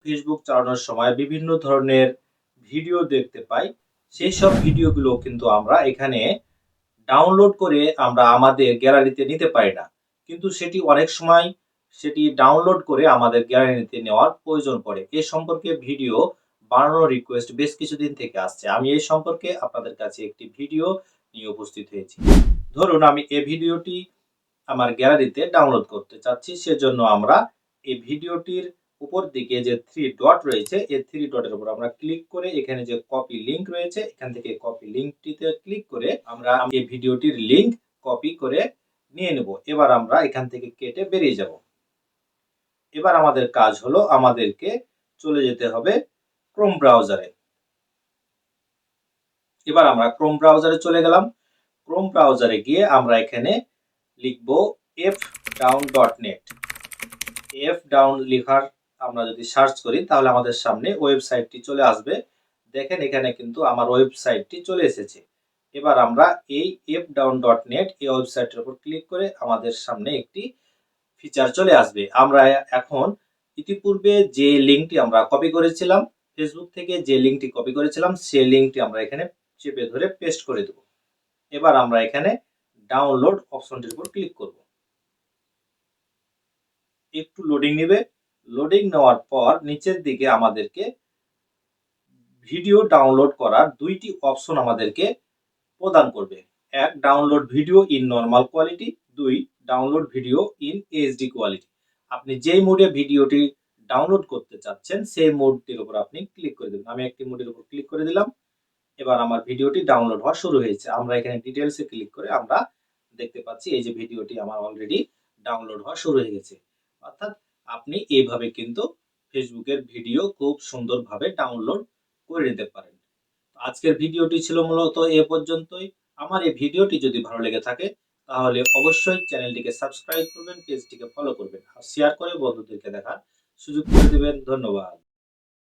Facebook চালানোর সময় বিভিন্ন ধরনের ভিডিও দেখতে পাই। সেই সব ভিডিওগুলো কিন্তু আমরা এখানে ডাউনলোড করে আমরা আমাদের গ্যালারিতে নিতে পারি না। কিন্তু সেটি অনেক সময় সেটি ডাউনলোড করে আমাদের গ্যালারিতে নেওয়ার প্রয়োজন পড়ে। এ সম্পর্কে ভিডিও বানানোর রিকোয়েস্ট বেশ কিছুদিন থেকে আসছে। আমি এই সম্পর্কে আপনাদের কাছে একটি ভিডিও নিয়ে উপস্থিত হয়েছি। ধরুন আমি এই ভিডিওটি আমার গ্যালারিতে ডাউনলোড করতে চাচ্ছি, সেজন্য আমরা এই ভিডিওটির উপর দিকে যে 3 ডট রয়েছে, এই 3 ডটের উপর আমরা ক্লিক করে এখানে যে কপি লিংক রয়েছে, এখান থেকে কপি লিংকটিতে ক্লিক করে আমরা এই ভিডিওটির লিংক কপি করে নিয়ে নেব। এবার আমরা এখান থেকে কেটে বেরিয়ে যাব। এবার আমাদের কাজ হলো আমাদেরকে চলে যেতে হবে ক্রোম ব্রাউজারে। এবার আমরা ক্রোম ব্রাউজারে চলে গেলাম। ক্রোম ব্রাউজারে গিয়ে আমরা এখানে লিখব fdown.net। fdown লেখার আমরা যদি সার্চ করি তাহলে আমাদের সামনে ওয়েবসাইটটি চলে আসবে। দেখেন এখানে কিন্তু আমার ওয়েবসাইটটি চলে এসেছে। এবার আমরা এই fdown.net এই ওয়েবসাইটের উপর ক্লিক করে আমাদের সামনে একটি ফিচার চলে আসবে। আমরা এখন ইতিপূর্বে যে লিংকটি আমরা কপি করেছিলাম, ফেসবুক থেকে যে লিংকটি কপি করেছিলাম সেই লিংকটি আমরা এখানে চেপে ধরে পেস্ট করে দেব। এবার আমরা এখানে ডাউনলোড অপশনটির উপর ক্লিক করব। একটু লোডিং নেবে। লোডিং নেওয়ার পর নিচের দিকে আমাদেরকে ভিডিও ডাউনলোড করার দুইটি অপশন আমাদেরকে প্রদান করবে। এক, download video in normal quality. দুই, download video in HD quality. আপনি যেই মোডে ভিডিওটি ডাউনলোড করতে চাচ্ছেন সেই মোডটির উপর আপনি ক্লিক করে দেবেন। আমি একটি মোডের উপর ক্লিক করে দিলাম। এবার আমার ভিডিওটি ডাউনলোড হওয়া শুরু হয়েছে। আমরা এখানে ডিটেলসে ক্লিক করে আমরা দেখতে পাচ্ছি এই যে ভিডিওটি আমার অলরেডি ডাউনলোড হওয়া শুরু হয়ে গেছে। অর্থাৎ আপনি এইভাবে কিন্তু ফেসবুকের ভিডিও খুব সুন্দরভাবে ডাউনলোড করে নিতে পারেন। আজকের ভিডিওটি ছিল মূলত এ পর্যন্তই। আমার এই ভিডিওটি যদি ভালো লেগে থাকে তাহলে অবশ্যই চ্যানেলটিকে সাবস্ক্রাইব করবেন, পেজটিকে ফলো করবেন আর শেয়ার করে বন্ধুদেরকে দেখার সুযোগ করে দেবেন। ধন্যবাদ।